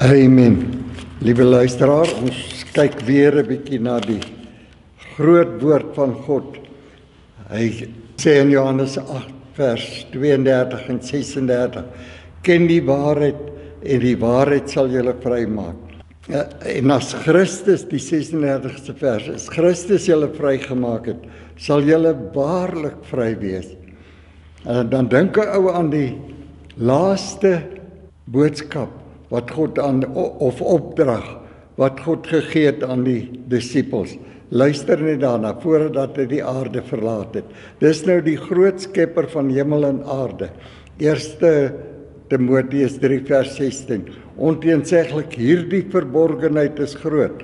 Amen. Liewe luisteraar, ons kyk weer 'n bietjie na die groot woord van God. Hy sê in Johannes 8 vers 32 en 36, ken die waarheid en die waarheid sal julle vrymaak. En as Christus, die 36ste vers, as Christus julle vrygemaak het, sal julle waarlik vry wees. En dan dink 'n ou aan die laaste boodskap wat God of opdrag wat God gegee het aan die disippels. Luister net daarna voordat hy die aarde verlaat het. Dis nou die groot skepper van hemel en aarde. 1 Timoteus 3 vers 16. Onteenseglik hierdie verborgenheid is groot.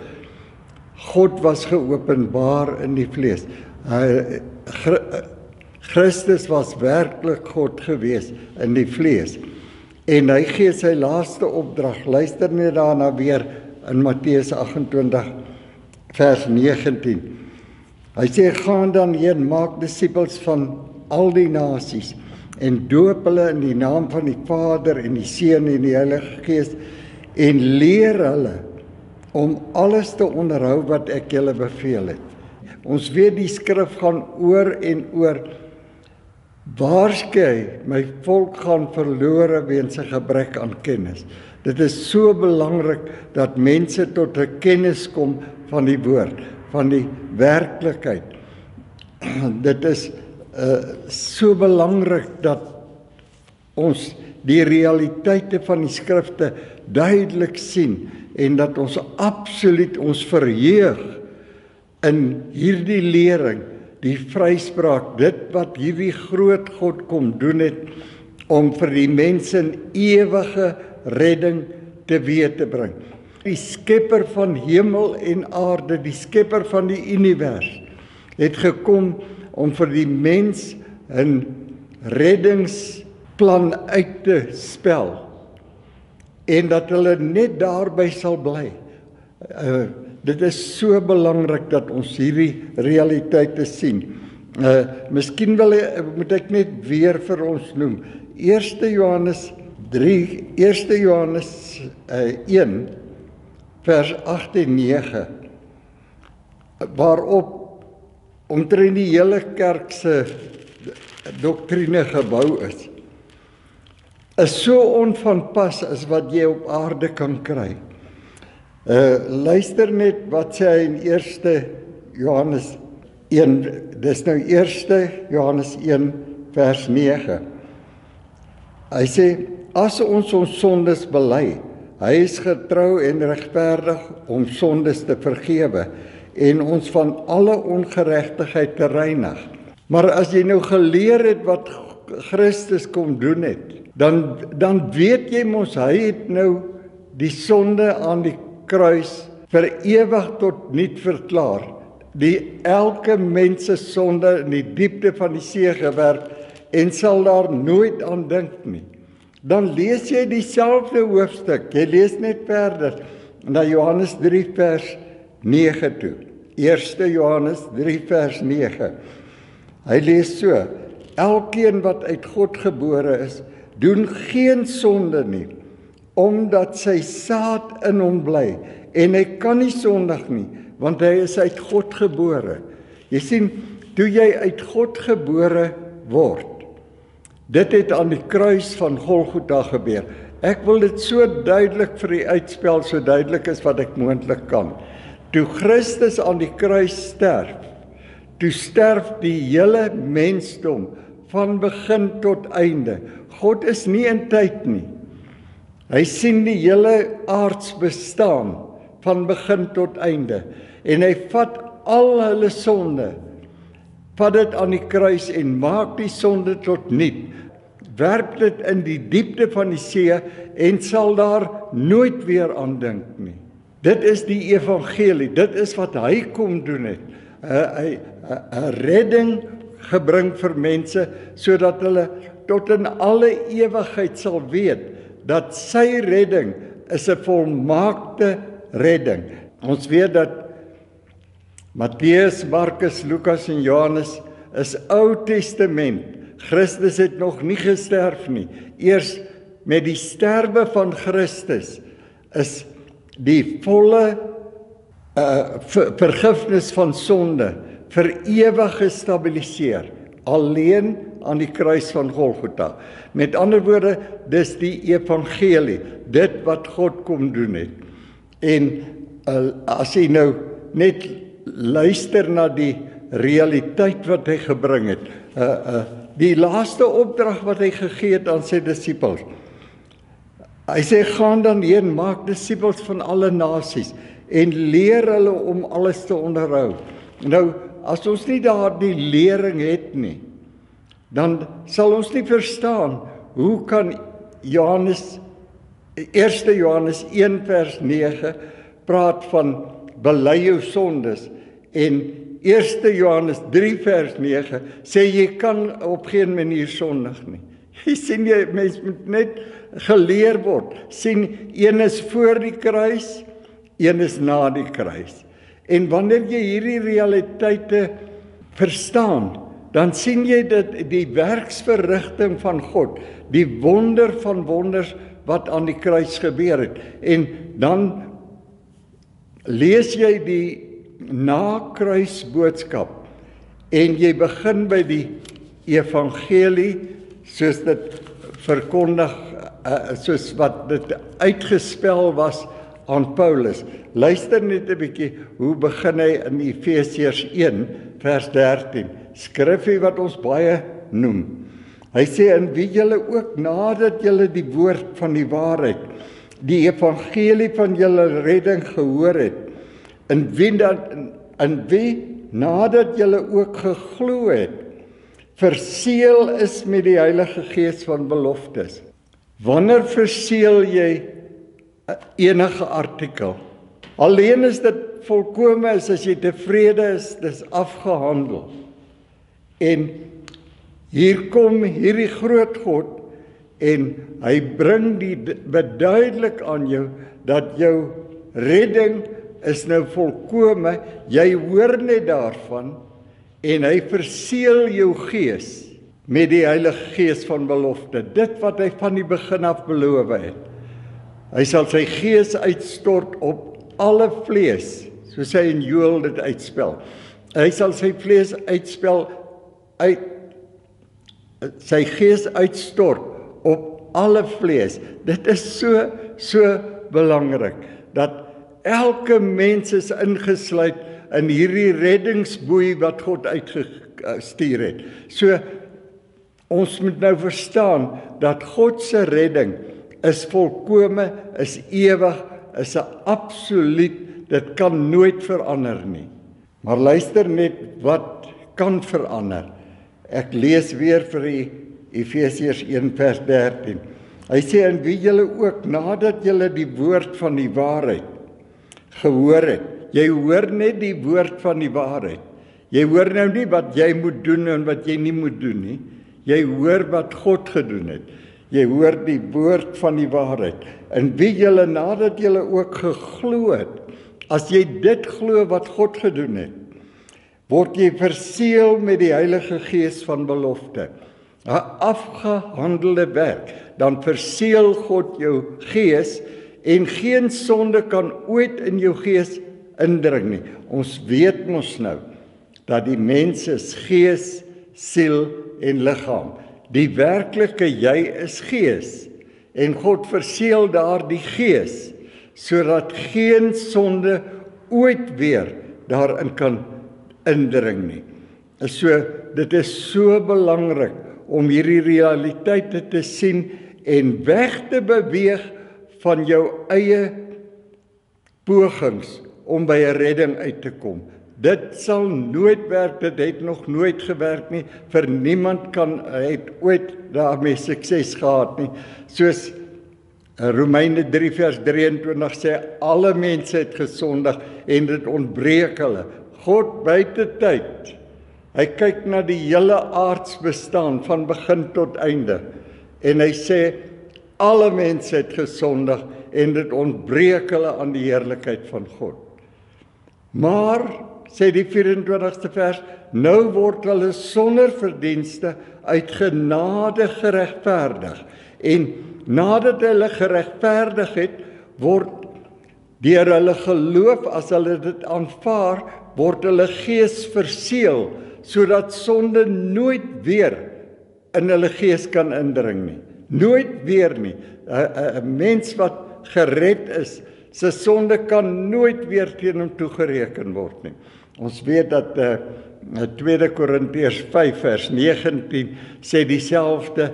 God was geopenbaar in die vlees. Christus was werklik God gewees in die vlees. En hy gee sy laaste opdrag. Luister net daarna weer in Matteus 28 vers 19. Hy sê, gaan dan heen, maak disippels van al die nasies en doop hulle in die naam van die Vader en die Seun en die Heilige Gees en leer hulle om alles te onderhou wat ek julle beveel het. Ons weet die skrif gaan oor en oor. Waarskei, my volk gaan verlore weens 'n gebrek aan kennis. Dit is so belangrik dat mense tot 'n kennis kom van die woord, van die werklikheid. Dit is so belangrik dat ons die realiteite van die skrifte duidelik sien en dat ons absoluut ons verheug in hierdie lering, die vryspraak, dit wat hierdie groot God kom doen het om vir die mense 'n ewige redding teweeg te bring. Die skepper van hemel en aarde, die skepper van die univers, het gekom om vir die mens 'n reddingsplan uit te spel en dat hulle net daarby sal bly. Dit is so belangrik dat ons hierdie realiteite sien. Miskien moet ek net weer vir ons noem. 1 Johannes 1 vers 8 en 9, waarop omtrent die hele kerk se doktrine gebou is so onvanpas as wat jy op aarde kan kry. Luister net wat sê hy in 1 Johannes 1, dis nou 1 Johannes 1 vers 9. Hy sê, as ons sondes bely, hy is getrou en regverdig om sondes te vergewe en ons van alle ongeregtigheid te reinig. Maar as jy nou geleer het wat Christus kom doen het, dan weet jy mos, hy het nou die sonde aan die kruis vir ewig tot niet verklaar. Elke mens se sonde in die diepte van die see gewerp en sal daar nooit aan dink nie. Dan lees jy dieselfde hoofstuk, jy lees net verder, na Johannes 3 vers 9 toe. 1 Johannes 3 vers 9. Hy lees so, elkeen wat uit God gebore is, doen geen sonde nie, omdat sy saad in hom bly, en hy kan nie sondig nie, want hy is uit God gebore. Jy sien, toe jy uit God gebore word, dit het aan die kruis van Golgotha gebeur. Ek wil dit so duidelik vir u uitspel, so duidelik is wat ek moontlik kan. Toe Christus aan die kruis sterf, toe sterf die hele mensdom, van begin tot einde. God is nie in tyd nie. Hy sien die hele aards bestaan, van begin tot einde. En hy vat al hulle sonde, vat dit aan die kruis en maak die sonde tot niet. Werp dit in die diepte van die see en sal daar nooit weer aan dink nie. Dit is die evangelie, dit is wat hy kom doen het. 'n redding gebring vir mense, sodat hulle tot in alle ewigheid sal weet, dat sy redding is 'n volmaakte redding. Ons weet dat Matteus, Markus, Lukas en Johannes is Ou Testament. Christus het nog nie gesterf nie. Eers met die sterwe van Christus is die volle vergifnis van sonde vir ewig gestabiliseer, alleen aan die kruis van Golgotha. Met ander woorde, dis die evangelie, dit wat God kom doen het. En as jy nou net luister na die realiteit wat hy gebring het, die laaste opdrag wat hy gegee het aan sy disippels, hy sê, gaan dan heen, maak disippels van alle nasies, en leer hulle om alles te onderhou. Nou, as ons nie daardie lering het nie, dan sal ons nie verstaan, hoe kan 1 Johannes 1 vers 9 praat van bely jou sondes, en 1 Johannes 3 vers 9 sê jy kan op geen manier sondig nie. Jy sien, mens moet net geleer word, sien, een is voor die kruis, een is na die kruis. En wanneer jy hierdie realiteite verstaan, dan sien jy dat die werksverrigting van God, die wonder van wonders wat aan die kruis gebeur het, en dan lees jy die na-kruisboodskap, en jy begin by die evangelie, soos dit verkondig, soos wat dit uitgespel was aan Paulus. Luister net 'n bietjie, hoe begin hy in Efesiërs 1 vers 13, skrifgie wat ons baie noem. Hy sê, in wie julle ook nadat julle die woord van die waarheid, die evangelie van julle redding gehoor het, in wie nadat julle ook geglo het, verseël is met die Heilige Gees van beloftes. Wanneer verseël jy enige artikel? Alleen is dit volkome is as jy tevrede is, dis afgehandel. En hier kom hierdie groot God, en hy bring die beduidelik aan jou, dat jou redding is nou volkome, jy hoor net daarvan, en hy verseël jou gees met die Heilige Gees van belofte, dit wat hy van die begin af beloof het. Hy sal sy gees uitstort op alle vlees, soos hy in Joël dit uitspel. Hy sal sy vlees sy gees uitstort op alle vlees. Dit is so belangrik, dat elke mens is ingesluit in hierdie reddingsboei wat God uitgestuur het. So, ons moet nou verstaan, dat God se redding is volkome, is ewig, is 'n absoluut, dit kan nooit verander nie. Maar luister net wat kan verander. Ek lees weer vir die Efesiërs 1 vers 13. Hy sê, in wie julle ook, nadat julle die woord van die waarheid gehoor het. Jy hoor net die woord van die waarheid. Jy hoor nou nie wat jy moet doen en wat jy nie moet doen nie. Jy hoor wat God gedoen het. Jy hoor die woord van die waarheid. In wie julle nadat julle ook geglo het, as jy dit glo wat God gedoen het, word jy verseël met die Heilige Gees van belofte. 'n Afgehandelde werk, dan verseël God jou gees, en geen sonde kan ooit in jou gees indring nie. Ons weet mos nou, dat die mens is gees, siel en liggaam. Die werklike jy is gees, en God verseël daar die gees, sodat geen sonde ooit weer daarin kan indring nie. So, dit is so belangrik om hierdie realiteite te sien en weg te beweeg van jou eie pogings om by 'n redding uit te kom. Dit sal nooit werk, dit het nog nooit gewerk nie, vir niemand het ooit daarmee sukses gehad nie. Soos Romeine 3 vers 23 sê, alle mense het gesondig en dit ontbreek hulle. God buite tyd, hy kyk na die hele aardsbestaan van begin tot einde, en hy sê, alle mense het gesondig en dit ontbreek hulle aan die heerlikheid van God. Maar, sê die 24ste vers, nou word hulle sonder verdienste uit genade geregverdig, en nadat hulle geregverdig het, word Deur hulle geloof, as hulle dit aanvaar, word hulle gees verseël, sodat sonde nooit weer in hulle gees kan indring nie. Nooit weer nie. 'n Mens wat gered is, sy sonde kan nooit weer teen hom toegereken word nie. Ons weet dat 2 Korintiërs 5 vers 19 sê dieselfde,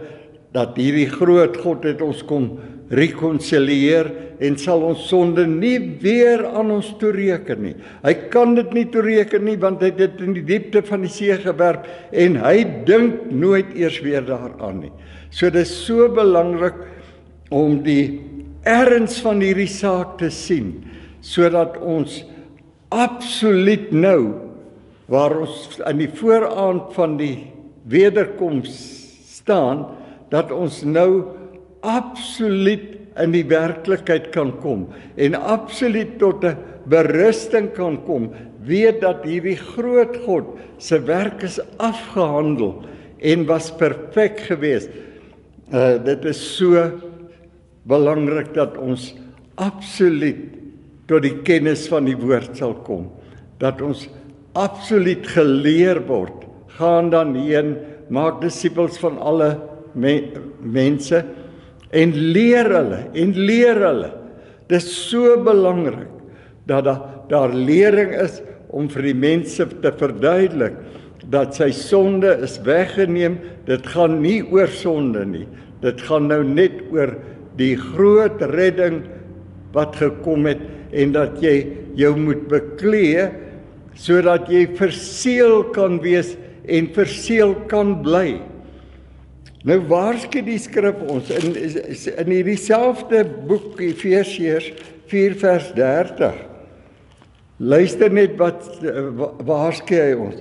dat hierdie groot God het ons kom rekonsilieer en sal ons sonde nie weer aan ons toereken nie. Hy kan dit nie toereken nie, want hy het dit in die diepte van die see gewerp en hy dink nooit eers weer daaraan nie. So dit is so belangrik om die erns van hierdie saak te sien, sodat ons absoluut nou, waar ons in die vooraand van die wederkoms staan, dat ons nou absoluut in die werklikheid kan kom en absoluut tot 'n berusting kan kom, weet dat hierdie groot God se werk is afgehandel en was perfek geweest. Dit is so belangrik dat ons absoluut tot die kennis van die woord sal kom, dat ons absoluut geleer word, gaan dan heen, maak disippels van alle mense en leer hulle. Dit is so belangrik dat daar lering is om vir die mense te verduidelik dat sy sonde is weggeneem. Dit gaan nie oor sonde nie. Dit gaan nou net oor die groot redding wat gekom het en dat jy jou moet beklee sodat jy verseël kan wees en verseël kan bly. Nou waarsku die skrif ons in hierdie selfde boek Efesiërs 4 vers 30. Luister net wat waarsku hy ons.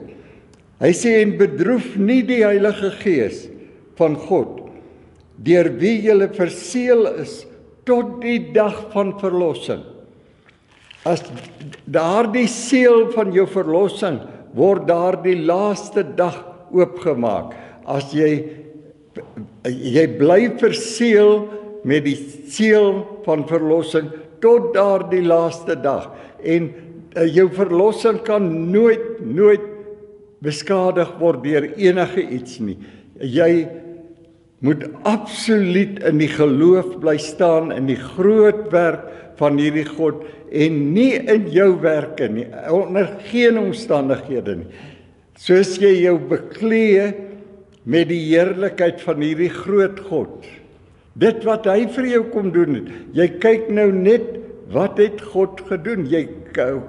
Hy sê en bedroef nie die Heilige Gees van God, deur wie julle verseël is tot die dag van verlossing. As daardie seël van jou verlossing word daardie laaste dag oopgemaak. As jy bly verseël met die seël van verlossing tot daardie laaste dag. En jou verlossing kan nooit beskadig word deur enige iets nie. Jy moet absoluut in die geloof bly staan in die groot werk van hierdie God en nie in jou werke nie, onder geen omstandighede nie. Soos jy jou beklee met die heerlikheid van hierdie groot God. Dit wat hy vir jou kom doen het. Jy kyk nou net, wat het God gedoen? Jy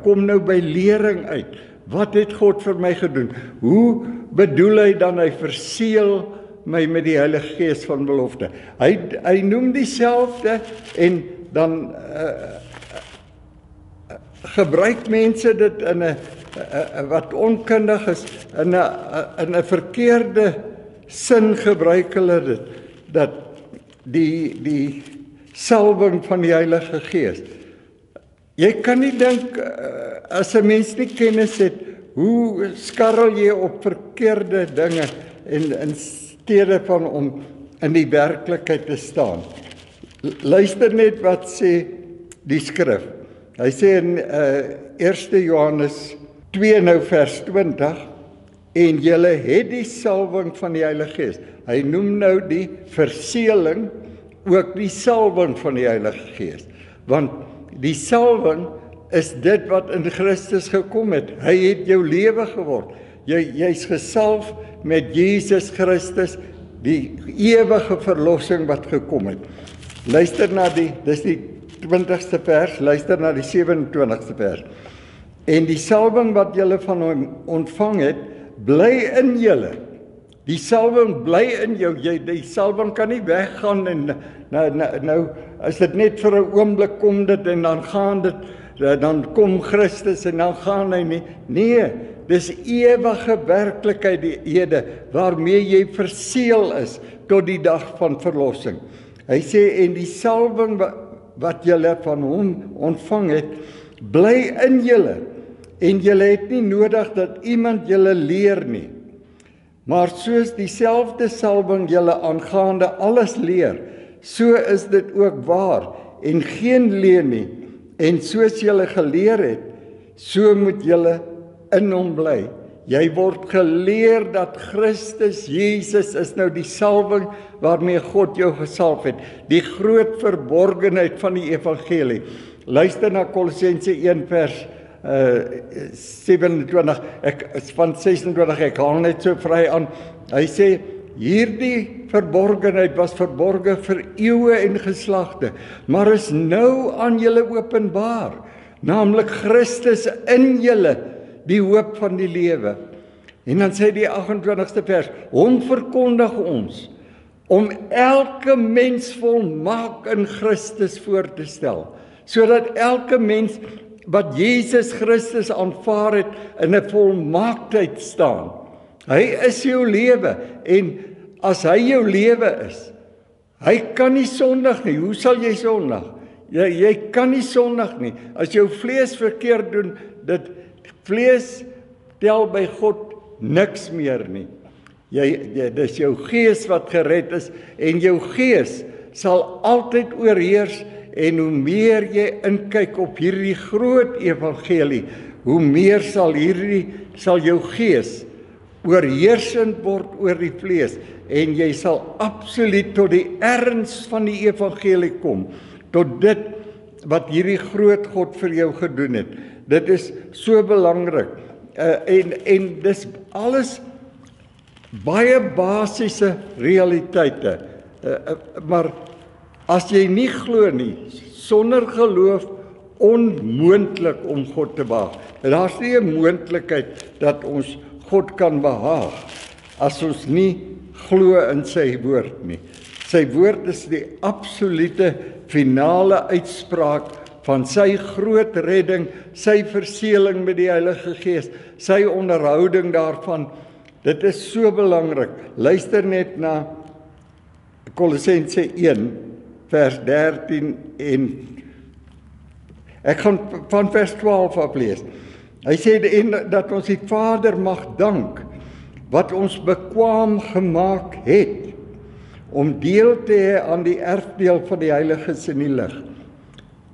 kom nou by lering uit. Wat het God vir my gedoen? Hoe bedoel hy dan hy verseël my met die Heilige Gees van belofte? Hy noem dieselfde en dan gebruik mense dit in 'n wat onkundig is, in 'n verkeerde sin gebruik hulle dit, dat die salwing van die Heilige Gees. Jy kan nie dink, as 'n mens nie kennis het, hoe skarrel jy op verkeerde dinge in steede van om in die werklikheid te staan. Luister net wat sê die skrif. Hy sê in 1 Johannes 2 nou vers 20, en julle het die salwing van die Heilige Gees. Hy noem nou die verseëling ook die salwing van die Heilige Gees. Want die salwing is dit wat in Christus gekom het. Hy het jou lewe geword. Jy's gesalf met Jesus Christus, die ewige verlossing wat gekom het. Luister na dis die 20ste vers, luister na die 27ste vers. En die salwing wat julle van hom ontvang het, bly in julle. Die salwing bly in jou. Die salwing kan nie weggaan en nou as dit net vir 'n oomblik kom dit en dan gaan dit, dan kom Christus en dan gaan hy nie. Nee, dis ewige werklikhede waarmee jy verseël is tot die dag van verlossing. Hy sê en die salwing wat julle van hom ontvang het, bly in julle. En julle het nie nodig dat iemand julle leer nie. Maar soos dieselfde salwing julle aangaande alles leer, so is dit ook waar en geen leuen nie. En soos julle geleer het, so moet julle in hom bly. Jy word geleer dat Christus Jesus is nou die salwing waarmee God jou gesalf het. Die groot verborgenheid van die evangelie. Luister na Kolossense 1 vers 27, van 26, ek haal net so vry aan. Hy sê, hierdie verborgenheid was verborge vir eeue en geslagte, maar is nou aan julle openbaar, naamlik Christus in julle, die hoop van die lewe. En dan sê die 28ste vers, hom verkondig ons, om elke mens volmaak in Christus voor te stel, sodat elke mens wat Jesus Christus aanvaar het, in 'n volmaaktheid staan. Hy is jou lewe, en as hy jou lewe is, hy kan nie sondig nie. Hoe sal jy sondig? Jy kan nie sondig nie. As jou vlees verkeerd doen, vlees tel by God niks meer nie. Dis jou gees wat gered is, en jou gees sal altyd oorheers, en hoe meer jy inkyk op hierdie groot evangelie, hoe meer sal jou gees oorheersend word oor die vlees, en jy sal absoluut tot die erns van die evangelie kom, tot dit wat hierdie groot God vir jou gedoen het. Dit is so belangrik, en dis alles baie basiese realiteite, maar as jy nie glo nie, sonder geloof onmoontlik om God te behaag. Daar's nie 'n moontlikheid dat ons God kan behaag as ons nie glo in sy woord nie. Sy woord is die absolute finale uitspraak van sy groot redding, sy verseëling met die Heilige Gees, sy onderhouding daarvan. Dit is so belangrik. Luister net na Kolossense 1 vers 13 en ek gaan van vers 12 aflees. Hy sê dat ons die Vader mag dank wat ons bekwaam gemaak het om deel te hê aan die erfdeel van die heiliges in die lig.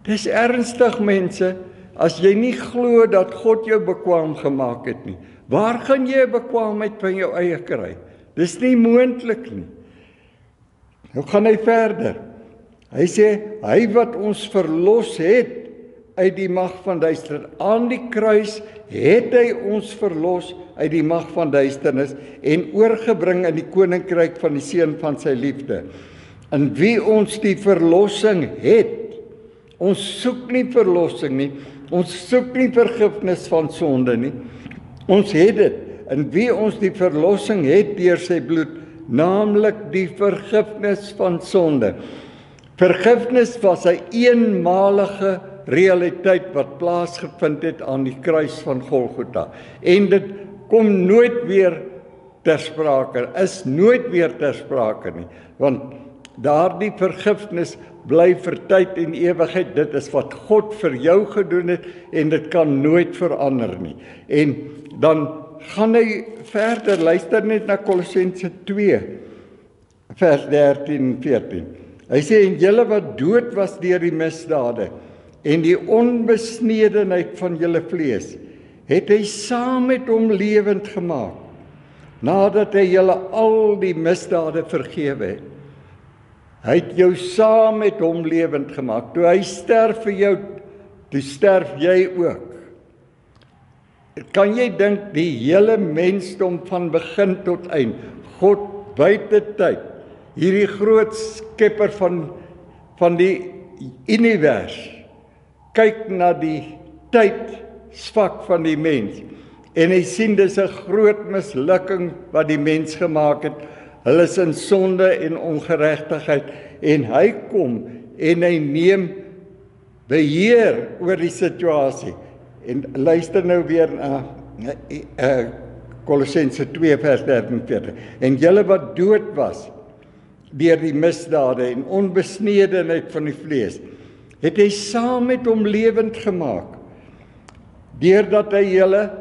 Dis ernstig, mense, as jy nie glo dat God jou bekwaam gemaak het nie. Waar gaan jy 'n bekwaamheid van jou eie kry? Dis nie moontlik nie. Nou gaan hy verder. Hy sê, hy wat ons verlos het uit die mag van duisternis. Aan die kruis het hy ons verlos uit die mag van duisternis en oorgebring in die koninkryk van die seun van sy liefde, in wie ons die verlossing het. Ons soek nie verlossing nie, ons soek nie vergifnis van sonde nie. Ons het dit, in wie ons die verlossing het deur sy bloed, naamlik die vergifnis van sonde. Vergifnis was 'n eenmalige realiteit wat plaasgevind het aan die kruis van Golgotha. En dit kom nooit weer ter sprake, is nooit weer ter sprake nie, want daardie vergifnis bly vir tyd en ewigheid. Dit is wat God vir jou gedoen het en dit kan nooit verander nie. En dan gaan hy verder, luister net na Kolossense 2 vers 13 en 14. Hy sê, en julle wat dood was deur die misdade en die onbesnedenheid van julle vlees, het hy saam met hom lewend gemaak, nadat hy julle al die misdade vergewe het. Hy het jou saam met hom lewend gemaak. Toe hy sterf vir jou, toe sterf jy ook. Kan jy dink die hele mensdom van begin tot eind, God buite tyd, hierdie groot skepper van die univers, kyk na die tydsvak van die mens, en hy sien dis 'n groot mislukking wat die mens gemaak het. Hulle is in sonde en ongeregtigheid, en hy kom en hy neem beheer oor die situasie. En luister nou weer na Kolossense 2 vers 13 en 14. En julle wat dood was deur die misdade en onbesnedenheid van die vlees, het hy saam met hom lewend gemaak, deurdat hy julle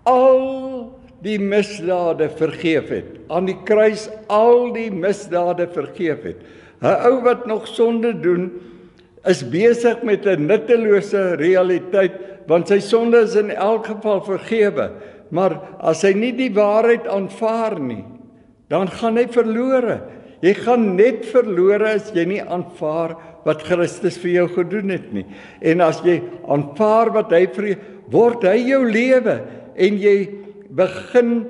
al die misdade vergeef het. Aan die kruis al die misdade vergeef het. 'n Ou wat nog sonde doen, is besig met 'n nuttelose realiteit, want sy sonde is in elk geval vergewe. Maar as hy nie die waarheid aanvaar nie, dan gaan hy verlore. Jy gaan net verlore as jy nie aanvaar wat Christus vir jou gedoen het nie. En as jy aanvaar wat hy vir jou, word hy jou lewe en jy begin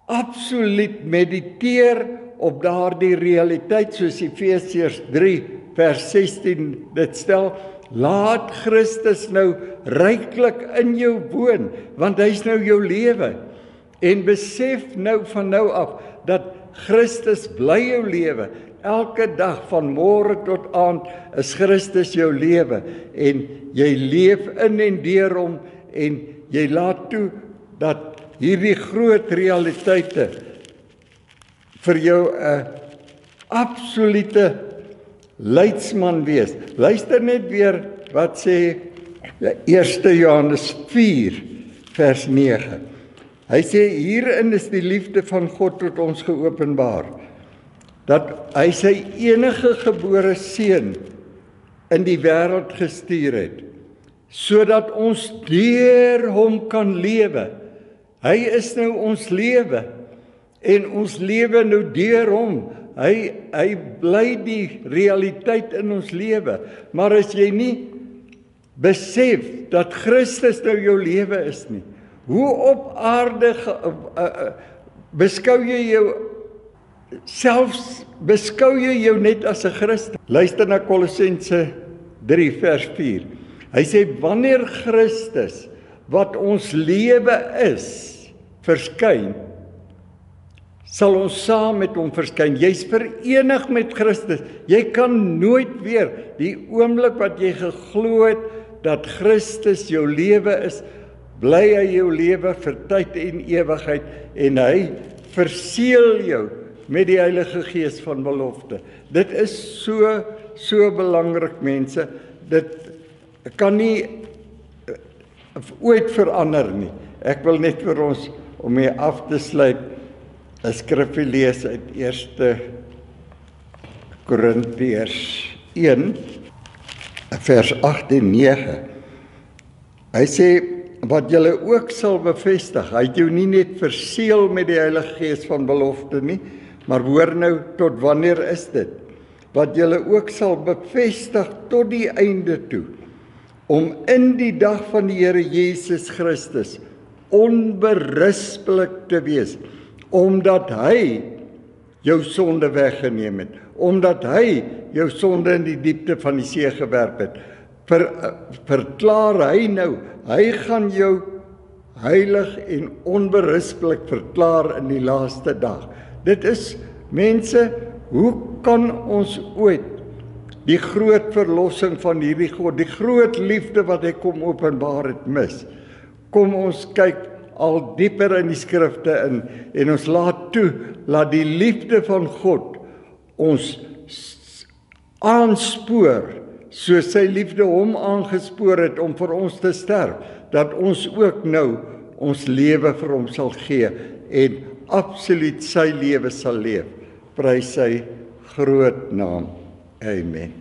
absoluut mediteer op daardie realiteit, soos Efesiërs 3 vers 16 dit stel. Laat Christus nou ryklik in jou woon, want hy's nou jou lewe. En besef nou van nou af dat Christus bly jou lewe. Elke dag van môre tot aand is Christus jou lewe en jy leef in en deur hom en jy laat toe dat hierdie groot realiteite vir jou 'n absolute leidsman wees. Luister net weer wat sê 1 Johannes 4 vers 9. Hy sê hierin is die liefde van God tot ons geopenbaar, dat hy sy enige gebore seun in die wêreld gestuur het, sodat ons deur hom kan lewe. Hy is nou ons lewe en ons lewe nou deur hom. Hy bly die realiteit in ons lewe. Maar as jy nie besef dat Christus nou jou lewe is nie, hoe op aarde beskou jy jou net as 'n Christen? Luister na Kolossense 3 vers 4. Hy sê wanneer Christus wat ons lewe is verskyn, sal ons saam met hom verskyn. Jy's verenig met Christus. Jy kan nooit weer die oomblik wat jy geglo het dat Christus jou lewe is, bly hy jou lewe vir tyd en ewigheid en hy verseël jou met die Heilige Gees van belofte. Dit is so belangrik, mense. Dit kan nie ooit verander nie. Ek wil net vir ons, om hier af te sluit, 'n skrifgie lees uit 1 Korintiërs 1 vers 8 en 9. Hy sê wat julle ook sal bevestig. Hy het jou nie net verseël met die Heilige Gees van belofte nie, maar hoor nou tot wanneer is dit? Wat julle ook sal bevestig tot die einde toe, om in die dag van die Here Jesus Christus onberispelik te wees, omdat hy jou sonde weggeneem het, omdat hy jou sonde in die diepte van die see gewerp het, verklaar hy nou, hy gaan jou heilig en onberispelik verklaar in die laaste dag. Dit is, mense, hoe kan ons ooit die groot verlossing van hierdie God, die groot liefde wat hy kom openbaar het, mis? Kom ons kyk al dieper in die skrifte in en ons laat toe, laat die liefde van God ons aanspoor, soos sy liefde hom aangespoor het om vir ons te sterf, dat ons ook nou ons lewe vir hom sal gee en absoluut sy lewe sal leef. Prys sy groot naam. Amen.